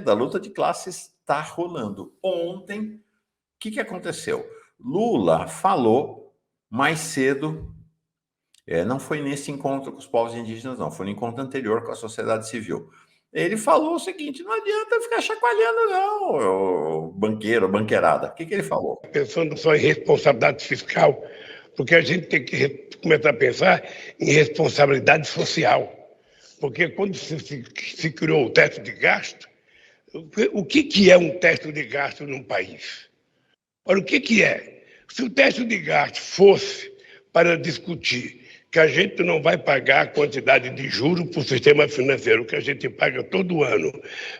da luta de classes está rolando. Ontem, o que aconteceu? Lula falou mais cedo, não foi nesse encontro com os povos indígenas, não, foi no encontro anterior com a sociedade civil. Ele falou o seguinte: não adianta ficar chacoalhando, não, o banqueiro, banqueirada. O que ele falou? Pensando só em responsabilidade fiscal, porque a gente tem que começar a pensar em responsabilidade social. Porque quando se criou o teto de gasto, o que é um teto de gasto num país? Olha, o que é? Se o teto de gasto fosse para discutir que a gente não vai pagar a quantidade de juros para o sistema financeiro que a gente paga todo ano,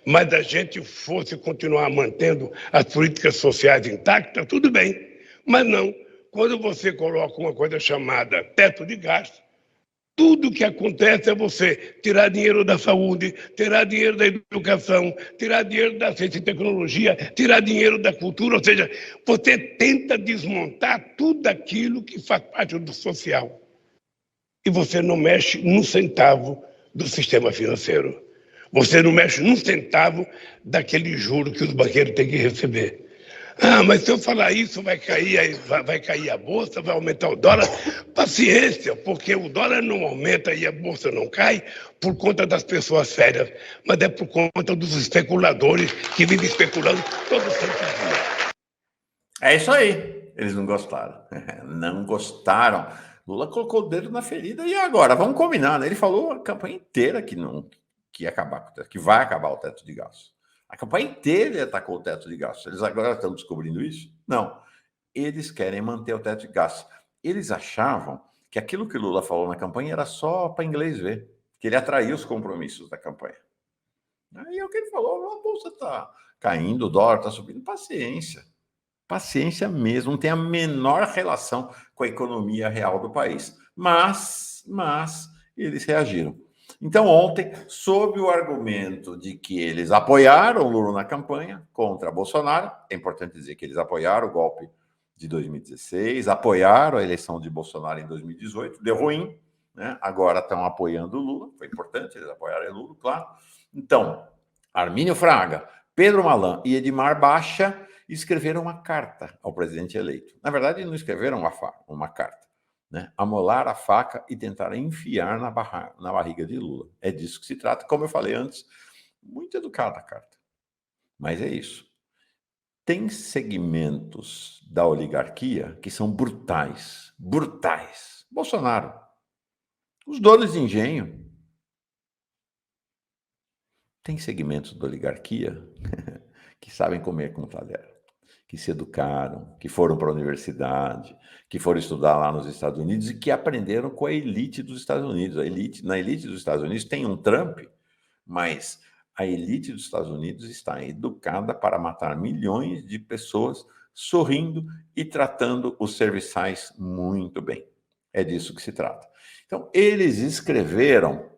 mas a gente fosse continuar mantendo as políticas sociais intactas, tudo bem. Mas não. Quando você coloca uma coisa chamada teto de gasto, tudo que acontece é você tirar dinheiro da saúde, tirar dinheiro da educação, tirar dinheiro da ciência e tecnologia, tirar dinheiro da cultura, ou seja, você tenta desmontar tudo aquilo que faz parte do social. E você não mexe num centavo do sistema financeiro. Você não mexe num centavo daquele juro que os banqueiros têm que receber. Ah, mas se eu falar isso, vai cair a bolsa, vai aumentar o dólar. Paciência, porque o dólar não aumenta e a bolsa não cai por conta das pessoas sérias, mas é por conta dos especuladores que vivem especulando todo santo dia. É isso aí. Eles não gostaram. Não gostaram. Lula colocou o dedo na ferida e agora? Vamos combinar, né? Ele falou a campanha inteira que ia acabar com o teto, que vai acabar o teto de gastos. A campanha inteira ele atacou o teto de gastos. Eles agora estão descobrindo isso? Não. Eles querem manter o teto de gastos. Eles achavam que aquilo que Lula falou na campanha era só para inglês ver, que ele atraiu os compromissos da campanha. Aí é o que ele falou: a bolsa está caindo, o dólar está subindo. Paciência. Paciência mesmo, não tem a menor relação com a economia real do país. Mas eles reagiram. Então, ontem, sob o argumento de que eles apoiaram o Lula na campanha contra Bolsonaro, é importante dizer que eles apoiaram o golpe de 2016, apoiaram a eleição de Bolsonaro em 2018, deu ruim, né? Agora estão apoiando o Lula, foi importante, eles apoiaram o Lula, claro. Então, Armínio Fraga, Pedro Malan e Edmar Baixa escreveram uma carta ao presidente eleito. Na verdade, não escreveram uma carta. Né? Amolar a faca e tentar enfiar na barriga de Lula. É disso que se trata. Como eu falei antes, muito educada a carta. Mas é isso. Tem segmentos da oligarquia que são brutais. Brutais. Bolsonaro. Os donos de engenho. Tem segmentos da oligarquia que sabem comer com talher, que se educaram, que foram para a universidade, que foram estudar lá nos Estados Unidos e que aprenderam com a elite dos Estados Unidos. Na elite dos Estados Unidos tem um Trump, mas a elite dos Estados Unidos está educada para matar milhões de pessoas, sorrindo e tratando os serviçais muito bem. É disso que se trata. Então, eles escreveram,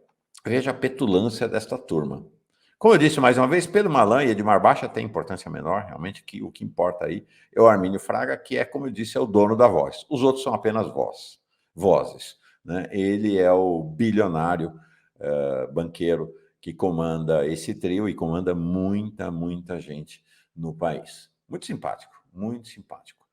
veja a petulância desta turma. Como eu disse mais uma vez, Pedro Malan e Edmar Baixa têm importância menor, realmente, que o que importa aí é o Armínio Fraga, que é, como eu disse, é o dono da voz. Os outros são apenas vozes. Né? Ele é o bilionário banqueiro que comanda esse trio e comanda muita gente no país. Muito simpático, muito simpático.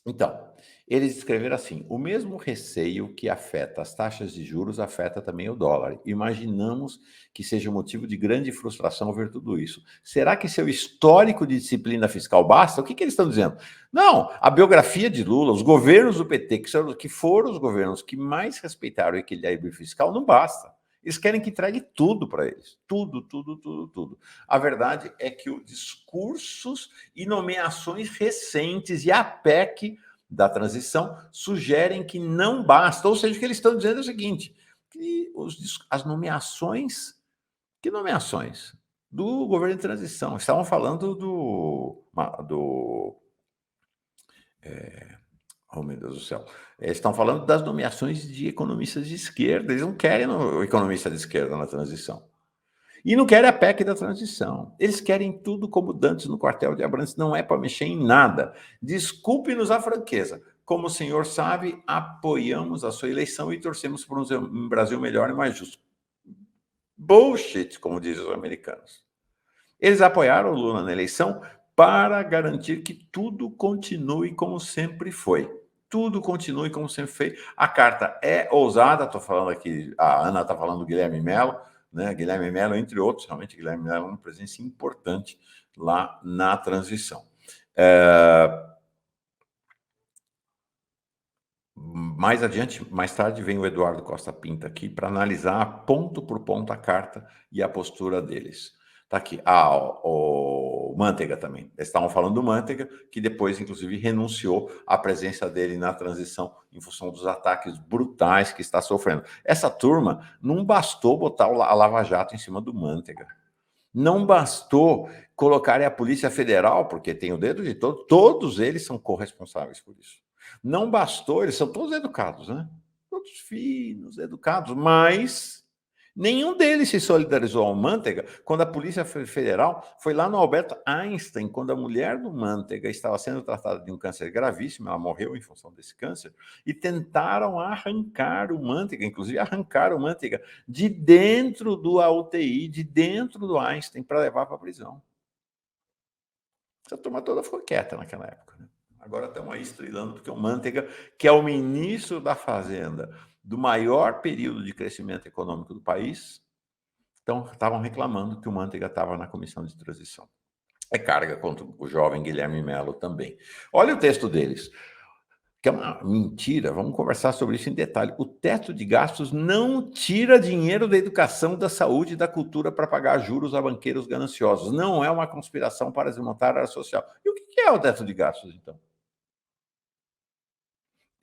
Então, eles escreveram assim: o mesmo receio que afeta as taxas de juros afeta também o dólar. Imaginamos que seja motivo de grande frustração ver tudo isso. Será que seu histórico de disciplina fiscal basta? O que eles estão dizendo? Não, a biografia de Lula, os governos do PT, que foram os governos que mais respeitaram o equilíbrio fiscal, não basta. Eles querem que entregue tudo para eles. Tudo. A verdade é que os discursos e nomeações recentes e a PEC da transição sugerem que não basta. Ou seja, o que eles estão dizendo é o seguinte: que as nomeações... Que nomeações? Do governo de transição. Estavam falando oh, meu Deus do céu. Eles estão falando das nomeações de economistas de esquerda. Eles não querem o economista de esquerda na transição. E não querem a PEC da transição. Eles querem tudo como Dantes no quartel de Abrantes. Não é para mexer em nada. Desculpe-nos a franqueza. Como o senhor sabe, apoiamos a sua eleição e torcemos por um Brasil melhor e mais justo. Bullshit, como dizem os americanos. Eles apoiaram o Lula na eleição para garantir que tudo continue como sempre foi. Tudo continue como sempre foi. A carta é ousada, estou falando aqui, a Ana está falando do Guilherme Mello, né? Guilherme Mello, entre outros, realmente Guilherme Mello é uma presença importante lá na transição. Mais adiante, mais tarde, vem o Eduardo Costa Pinto aqui para analisar ponto por ponto a carta e a postura deles. Está aqui. O Manteiga também. Eles estavam falando do Manteiga, que depois, inclusive, renunciou à presença dele na transição em função dos ataques brutais que está sofrendo. Essa turma não bastou botar a Lava Jato em cima do Manteiga. Não bastou colocarem a Polícia Federal, porque tem o dedo de todos eles são corresponsáveis por isso. Não bastou, eles são todos educados, né? Todos finos, educados, mas nenhum deles se solidarizou ao Manteiga quando a Polícia Federal foi lá no Albert Einstein, quando a mulher do Manteiga estava sendo tratada de um câncer gravíssimo, ela morreu em função desse câncer, e tentaram arrancar o Manteiga, inclusive arrancar o Manteiga de dentro do UTI, de dentro do Einstein, para levar para a prisão. Essa turma toda ficou quieta naquela época, né? Agora estão aí estrilando, porque o Manteiga, que é o ministro da Fazenda do maior período de crescimento econômico do país, então estavam reclamando que o Manteiga estava na comissão de transição. É carga contra o jovem Guilherme Mello também. Olha o texto deles, que é uma mentira, vamos conversar sobre isso em detalhe. O teto de gastos não tira dinheiro da educação, da saúde e da cultura para pagar juros a banqueiros gananciosos. Não é uma conspiração para desmontar a área social. E o que é o teto de gastos, então?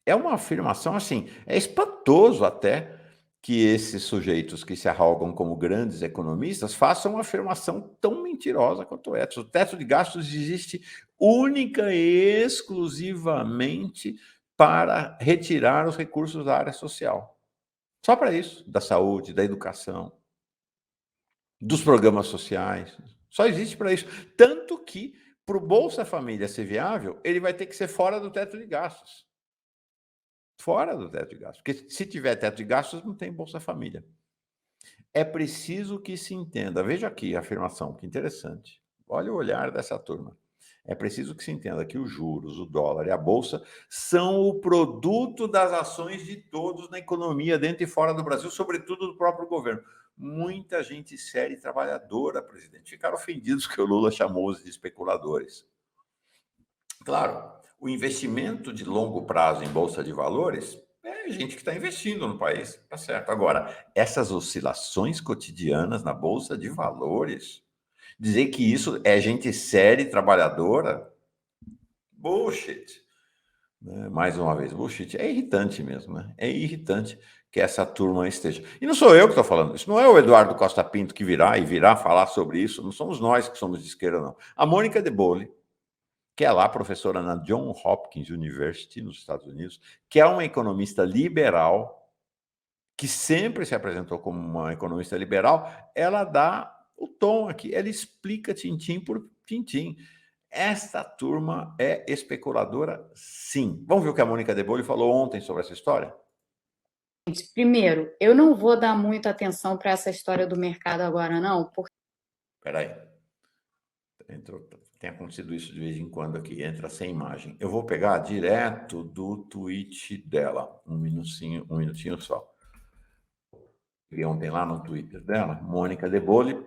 É uma afirmação, assim, é espantoso até que esses sujeitos que se arrogam como grandes economistas façam uma afirmação tão mentirosa quanto essa. O teto de gastos existe única e exclusivamente para retirar os recursos da área social. Só para isso, da saúde, da educação, dos programas sociais. Só existe para isso. Tanto que, para o Bolsa Família ser viável, ele vai ter que ser fora do teto de gastos. Fora do teto de gastos. Porque se tiver teto de gastos, não tem Bolsa Família. É preciso que se entenda. Veja aqui a afirmação, que interessante. Olha o olhar dessa turma. É preciso que se entenda que os juros, o dólar e a Bolsa são o produto das ações de todos na economia, dentro e fora do Brasil, sobretudo do próprio governo. Muita gente séria e trabalhadora, presidente, ficaram ofendidos que o Lula chamou-os de especuladores. Claro, o investimento de longo prazo em bolsa de valores é gente que está investindo no país, tá certo. Agora, essas oscilações cotidianas na bolsa de valores, dizer que isso é gente séria e trabalhadora, bullshit. Né? Mais uma vez, bullshit. É irritante mesmo, né? É irritante que essa turma esteja. E não sou eu que estou falando isso, não é o Eduardo Costa Pinto que virá falar sobre isso, não somos nós que somos de esquerda, não. A Mônica de Bolle, que é lá professora na John Hopkins University, nos Estados Unidos, que é uma economista liberal, que sempre se apresentou como uma economista liberal, ela dá o tom aqui, ela explica tintim por tintim. Esta turma é especuladora, sim. Vamos ver o que a Mônica de Bolle falou ontem sobre essa história? Primeiro, eu não vou dar muita atenção para essa história do mercado agora, não, porque... Espera aí. Tem acontecido isso de vez em quando aqui, entra sem imagem. Eu vou pegar direto do tweet dela, um minutinho só. Vi ontem lá no Twitter dela, Mônica de Bolle.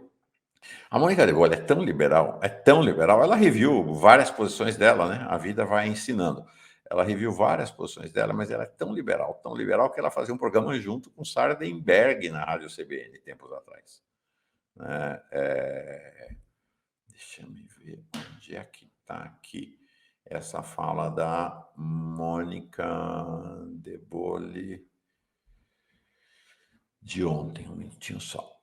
A Mônica de Bolle é tão liberal, ela reviu várias posições dela, né? A vida vai ensinando. Ela reviu várias posições dela, mas ela é tão liberal que ela fazia um programa junto com Sardenberg na Rádio CBN, tempos atrás. Deixa eu ver onde é que está aqui essa fala da Mônica de Bolle de ontem, um minutinho só.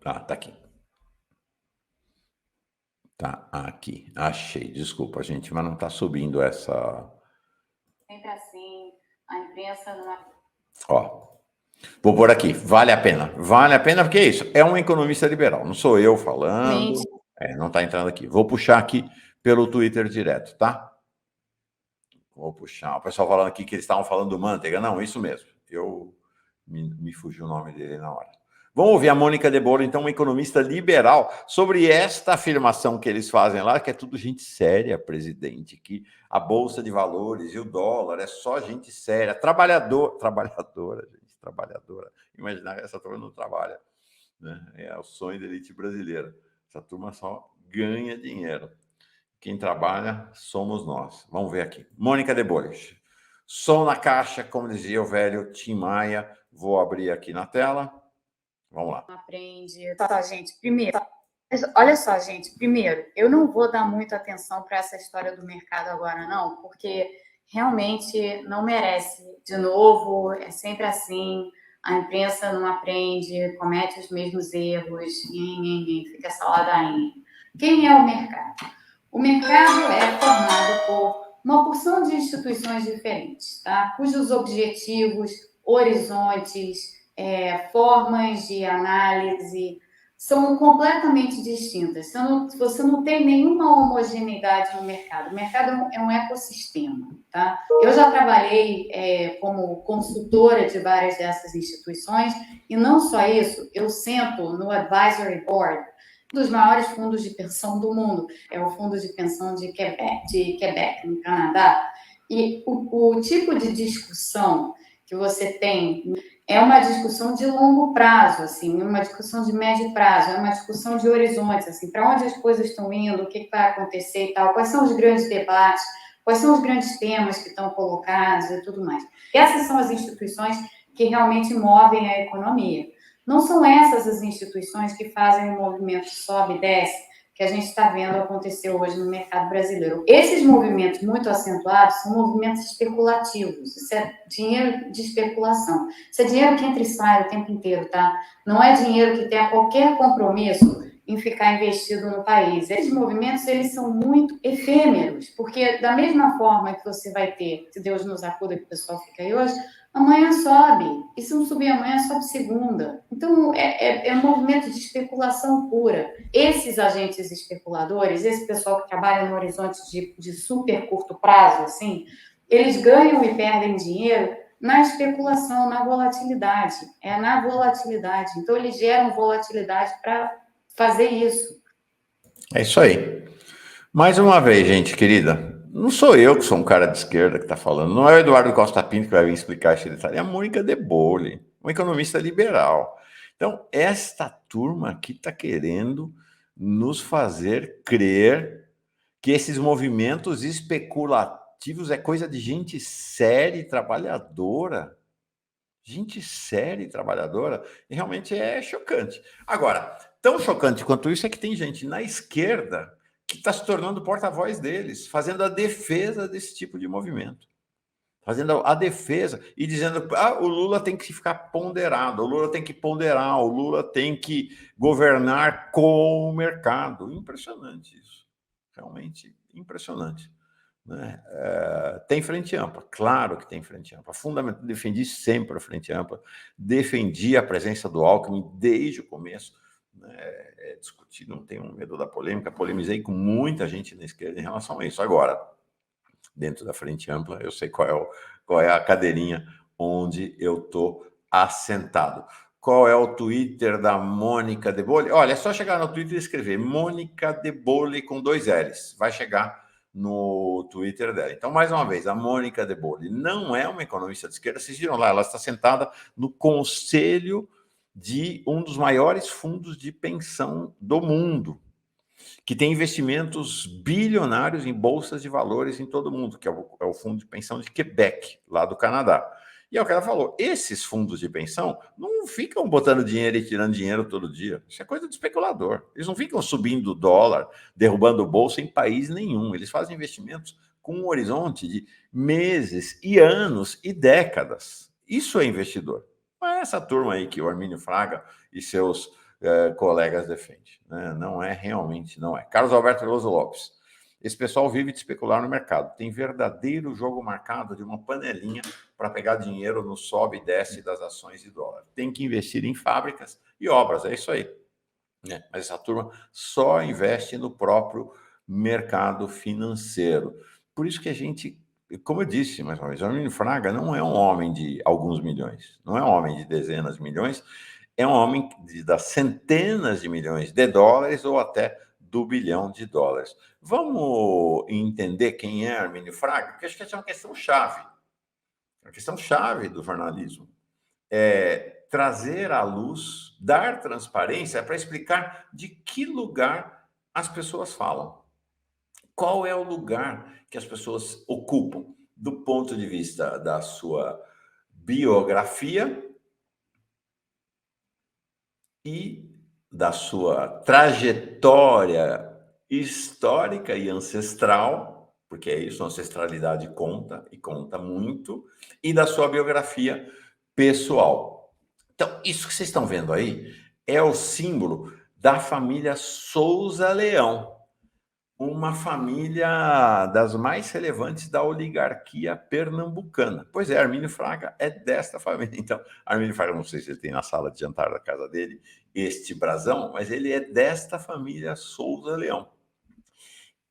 Ah, tá aqui. Tá aqui. Achei. Desculpa, gente, mas não está subindo essa... Sempre assim, a imprensa não é... Ó, vou pôr aqui. Vale a pena. Vale a pena porque é isso. É um economista liberal. Não sou eu falando. Não está entrando aqui. Vou puxar aqui pelo Twitter direto, tá? Vou puxar. O pessoal falando aqui que eles estavam falando do Manteiga. Não, isso mesmo. Me fugiu o nome dele na hora. Vamos ouvir a Mônica de Bolle, então, uma economista liberal, sobre esta afirmação que eles fazem lá, que é tudo gente séria, presidente, que a Bolsa de Valores e o dólar é só gente séria, trabalhadora, gente, trabalhadora. Imaginar que essa turma não trabalha, né? É o sonho da elite brasileira. Essa turma só ganha dinheiro. Quem trabalha somos nós. Vamos ver aqui. Mônica de Bolle. Som na caixa, como dizia o velho Tim Maia. Vou abrir aqui na tela. Vamos lá. Aprende. Tá, gente, primeiro, olha só, gente, primeiro, eu não vou dar muita atenção para essa história do mercado agora, não, porque realmente não merece. De novo, é sempre assim, a imprensa não aprende, comete os mesmos erros, fica essa ladainha. Quem é o mercado? O mercado é formado por uma porção de instituições diferentes, tá? Cujos objetivos, horizontes, formas de análise são completamente distintas. Você não tem nenhuma homogeneidade no mercado. O mercado é um ecossistema, tá? Eu já trabalhei como consultora de várias dessas instituições e não só isso, eu sento no advisory board dos maiores fundos de pensão do mundo. É o Fundo de Pensão de Quebec, no Canadá. E o tipo de discussão que você tem é uma discussão de longo prazo, assim, uma discussão de médio prazo, é uma discussão de horizontes, assim, para onde as coisas estão indo, o que vai acontecer e tal, quais são os grandes debates, quais são os grandes temas que estão colocados e tudo mais. E essas são as instituições que realmente movem a economia. Não são essas as instituições que fazem o movimento sobe e desce, que a gente está vendo acontecer hoje no mercado brasileiro. Esses movimentos muito acentuados são movimentos especulativos. Isso é dinheiro de especulação. Isso é dinheiro que entra e sai o tempo inteiro, tá? Não é dinheiro que tenha qualquer compromisso em ficar investido no país. Esses movimentos, eles são muito efêmeros, porque da mesma forma que você vai ter, se Deus nos acuda que o pessoal fica aí hoje, amanhã sobe, e se não subir amanhã, sobe segunda. Então, é um movimento de especulação pura. Esses agentes especuladores, esse pessoal que trabalha no horizonte de super curto prazo, assim, eles ganham e perdem dinheiro na especulação, na volatilidade. É na volatilidade. Então, eles geram volatilidade para fazer isso. É isso aí. Mais uma vez, gente querida, não sou eu que sou um cara de esquerda que está falando, não é o Eduardo Costa Pinto que vai vir explicar esse detalhe, é a Mônica de Bolle, uma economista liberal. Então, esta turma aqui está querendo nos fazer crer que esses movimentos especulativos é coisa de gente séria e trabalhadora. Gente séria e trabalhadora, e realmente é chocante. Agora, tão chocante quanto isso é que tem gente na esquerda que está se tornando porta-voz deles, fazendo a defesa desse tipo de movimento. Fazendo a defesa e dizendo o Lula tem que ficar ponderado, o Lula tem que ponderar, o Lula tem que governar com o mercado. Impressionante isso. Realmente impressionante. Né? Tem frente ampla, claro que tem frente ampla. Defendi sempre a frente ampla, defendi a presença do Alckmin desde o começo. Discutir, não tenho medo da polêmica, polemizei com muita gente na esquerda em relação a isso. Agora, dentro da frente ampla, eu sei qual é a cadeirinha onde eu estou assentado. Qual é o Twitter da Mônica de Bolle? Olha, é só chegar no Twitter e escrever Mônica de Bolle com 2 L's. Vai chegar no Twitter dela. Então, mais uma vez, a Mônica de Bolle não é uma economista de esquerda. Vocês viram lá, ela está sentada no conselho de um dos maiores fundos de pensão do mundo, que tem investimentos bilionários em bolsas de valores em todo o mundo, que é o Fundo de Pensão de Quebec, lá do Canadá. E é o que ela falou, esses fundos de pensão não ficam botando dinheiro e tirando dinheiro todo dia. Isso é coisa de especulador. Eles não ficam subindo o dólar, derrubando o bolso em país nenhum. Eles fazem investimentos com um horizonte de meses e anos e décadas. Isso é investidor. Não é essa turma aí que o Armínio Fraga e seus colegas defendem. Né? Não é, realmente não é. Carlos Alberto Veloso Lopes. Esse pessoal vive de especular no mercado. Tem verdadeiro jogo marcado de uma panelinha para pegar dinheiro no sobe e desce das ações de dólar. Tem que investir em fábricas e obras, é isso aí. né? Mas essa turma só investe no próprio mercado financeiro. Por isso que a gente, como eu disse mais uma vez, o Armínio Fraga não é um homem de alguns milhões, não é um homem de dezenas de milhões, é um homem das centenas de milhões de dólares ou até do bilhão de dólares. Vamos entender quem é Armínio Fraga? Porque acho que essa é uma questão chave. A questão chave do jornalismo é trazer à luz, dar transparência para explicar de que lugar as pessoas falam. Qual é o lugar que as pessoas ocupam do ponto de vista da sua biografia e da sua trajetória histórica e ancestral, porque é isso, a ancestralidade conta, e conta muito, e da sua biografia pessoal. Então, isso que vocês estão vendo aí é o símbolo da família Souza Leão, uma família das mais relevantes da oligarquia pernambucana. Pois é, Armínio Fraga é desta família. Então, Armínio Fraga, não sei se ele tem na sala de jantar da casa dele este brasão, mas ele é desta família Souza Leão.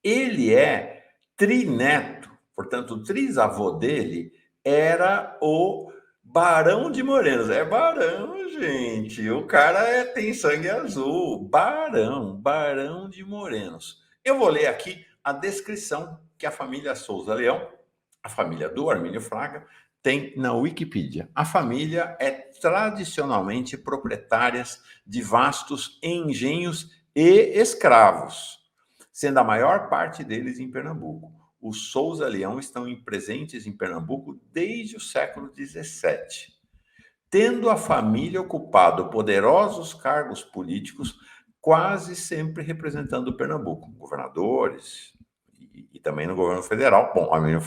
Ele é trineto, portanto, o trisavô dele era o Barão de Morenos. É barão, gente. O cara tem sangue azul. Barão de Morenos. Eu vou ler aqui a descrição que a família Souza Leão, a família do Armínio Fraga, tem na Wikipedia. A família é tradicionalmente proprietária de vastos engenhos e escravos, sendo a maior parte deles em Pernambuco. Os Souza Leão estão presentes em Pernambuco desde o século XVII, tendo a família ocupado poderosos cargos políticos, quase sempre representando Pernambuco, governadores e também no governo federal. Bom, Armínio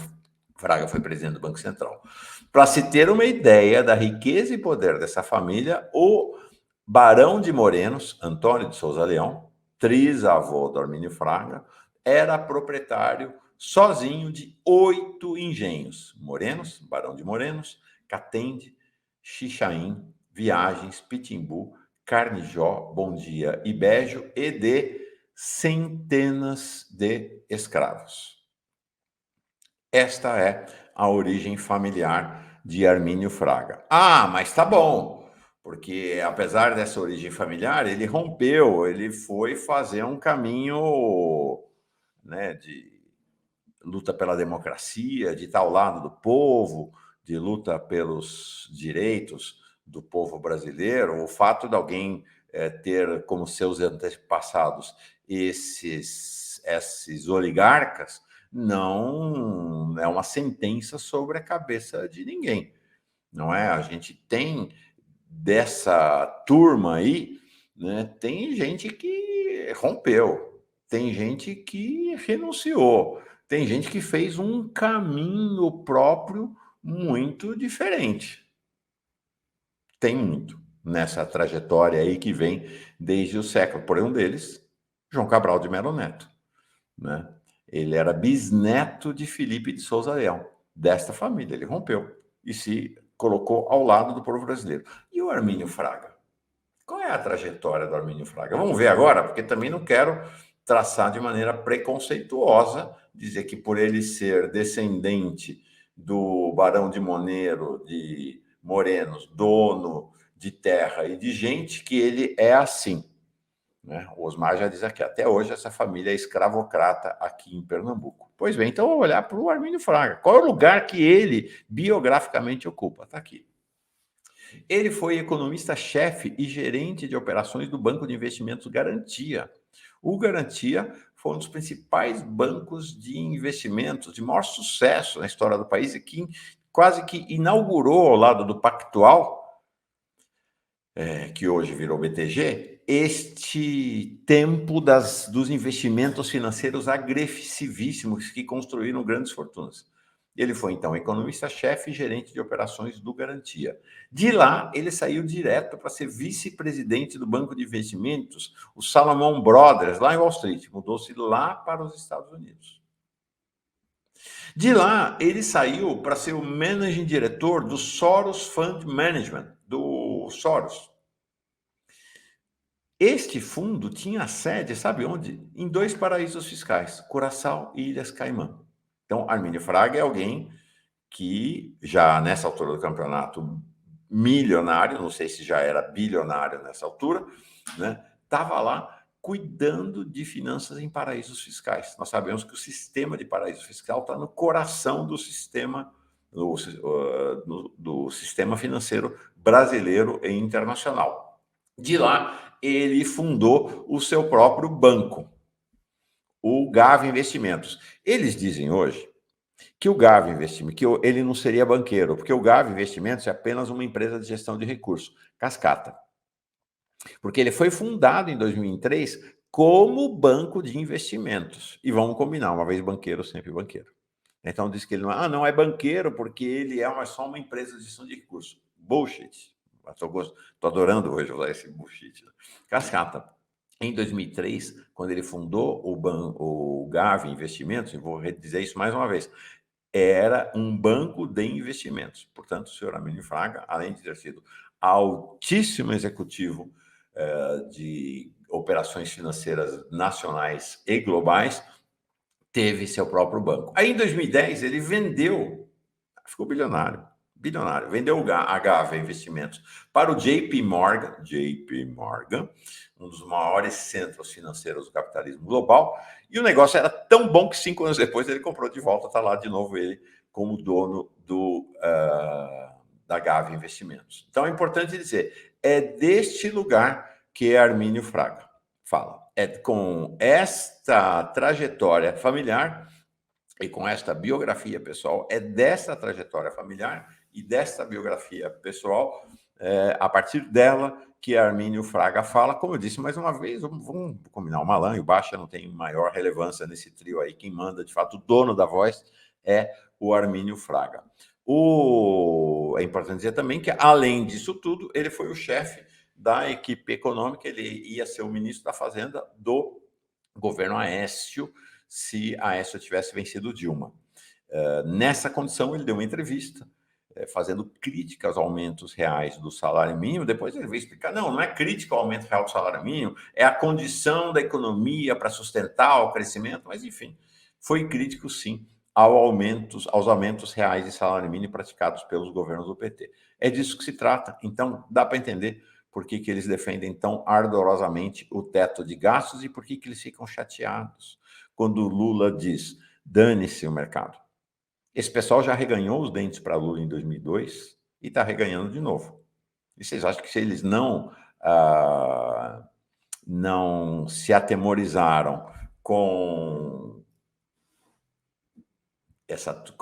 Fraga foi presidente do Banco Central. Para se ter uma ideia da riqueza e poder dessa família, o Barão de Morenos, Antônio de Souza Leão, trisavô do Armínio Fraga, era proprietário sozinho de 8 engenhos: Morenos, Barão de Morenos, Catende, Xixaim, Viagens, Pitimbu, Carnijó, Bom Dia e Bejo, e de centenas de escravos. Esta é a origem familiar de Armínio Fraga. Ah, mas tá bom, porque apesar dessa origem familiar, ele rompeu, ele foi fazer um caminho, né, de luta pela democracia, de estar ao lado do povo, de luta pelos direitos do povo brasileiro. O fato de alguém ter como seus antepassados esses oligarcas não é uma sentença sobre a cabeça de ninguém, não é? A gente tem dessa turma aí, né, tem gente que rompeu, tem gente que renunciou, tem gente que fez um caminho próprio muito diferente. Tem muito nessa trajetória aí que vem desde o século. Por um deles, João Cabral de Melo Neto, né? Ele era bisneto de Felipe de Souza Leão, desta família. Ele rompeu e se colocou ao lado do povo brasileiro. E o Armínio Fraga? Qual é a trajetória do Armínio Fraga? Vamos ver agora, porque também não quero traçar de maneira preconceituosa, dizer que por ele ser descendente do Barão de Morenos, dono de terra e de gente, que ele é assim, né? O Osmar já diz aqui, até hoje essa família é escravocrata aqui em Pernambuco. Pois bem, então vamos olhar para o Armínio Fraga. Qual é o lugar que ele biograficamente ocupa? Está aqui. Ele foi economista-chefe e gerente de operações do Banco de Investimentos Garantia. O Garantia foi um dos principais bancos de investimentos de maior sucesso na história do país e que quase que inaugurou ao lado do Pactual, que hoje virou BTG, este tempo dos investimentos financeiros agressivíssimos que construíram grandes fortunas. Ele foi, então, economista-chefe e gerente de operações do Garantia. De lá, ele saiu direto para ser vice-presidente do Banco de Investimentos, o Salomon Brothers, lá em Wall Street. Mudou-se lá para os Estados Unidos. De lá, ele saiu para ser o managing diretor do Soros Fund Management, do Soros. Este fundo tinha sede, sabe onde? Em 2 paraísos fiscais, Curaçao e Ilhas Caimã. Então, Armínio Fraga é alguém que já nessa altura do campeonato, milionário, não sei se já era bilionário nessa altura, né? Estava lá cuidando de finanças em paraísos fiscais. Nós sabemos que o sistema de paraíso fiscal está no coração do sistema do sistema financeiro brasileiro e internacional. De lá, ele fundou o seu próprio banco, o GAV Investimentos. Eles dizem hoje que o GAV Investimentos, que ele não seria banqueiro, porque o GAV Investimentos é apenas uma empresa de gestão de recursos, cascata. Porque ele foi fundado em 2003 como banco de investimentos. E vamos combinar, uma vez banqueiro, sempre banqueiro. Então diz que ele não é banqueiro porque ele é só uma empresa de gestão de recursos. Bullshit. Estou adorando hoje usar esse bullshit. Cascata. Em 2003, quando ele fundou o GAV Investimentos, eu vou dizer isso mais uma vez, era um banco de investimentos. Portanto, o senhor Armínio Fraga, além de ter sido altíssimo executivo de operações financeiras nacionais e globais, teve seu próprio banco. Aí, em 2010, ele vendeu, ficou bilionário, vendeu a GAV Investimentos para o JP Morgan, um dos maiores centros financeiros do capitalismo global, e o negócio era tão bom que 5 anos depois ele comprou de volta, está lá de novo ele como dono da GAV Investimentos. Então é importante dizer, é deste lugar que Armínio Fraga fala. É com esta trajetória familiar e com esta biografia pessoal, é dessa trajetória familiar e desta biografia pessoal, a partir dela que Armínio Fraga fala. Como eu disse mais uma vez, vamos combinar, o Malan e o Baixa não tem maior relevância nesse trio aí. Quem manda, de fato, o dono da voz é o Armínio Fraga. É importante dizer também que, além disso tudo, ele foi o chefe da equipe econômica, ele ia ser o ministro da Fazenda do governo Aécio, se Aécio tivesse vencido Dilma. Nessa condição, ele deu uma entrevista fazendo crítica aos aumentos reais do salário mínimo. Depois ele veio explicar, não é crítica ao aumento real do salário mínimo, é a condição da economia para sustentar o crescimento, mas enfim, foi crítico sim aos aumentos reais de salário mínimo praticados pelos governos do PT. É disso que se trata, então dá para entender por que eles defendem tão ardorosamente o teto de gastos e por que eles ficam chateados quando o Lula diz, dane-se o mercado. Esse pessoal já reganhou os dentes para Lula em 2002 e está reganhando de novo. E vocês acham que se eles não se atemorizaram com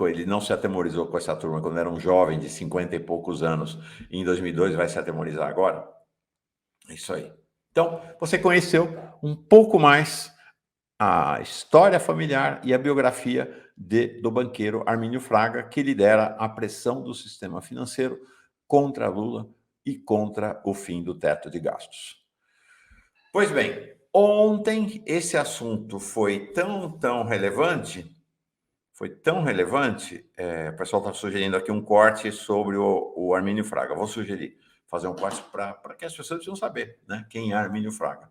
ele não se atemorizou com essa turma quando era um jovem de 50 e poucos anos e em 2002 vai se atemorizar agora? É isso aí. Então, você conheceu um pouco mais a história familiar e a biografia do banqueiro Armínio Fraga, que lidera a pressão do sistema financeiro contra Lula e contra o fim do teto de gastos. Pois bem, ontem esse assunto foi tão relevante, o pessoal está sugerindo aqui um corte sobre o Armínio Fraga. Vou sugerir fazer um corte para que as pessoas precisam saber, né, quem é Armínio Fraga.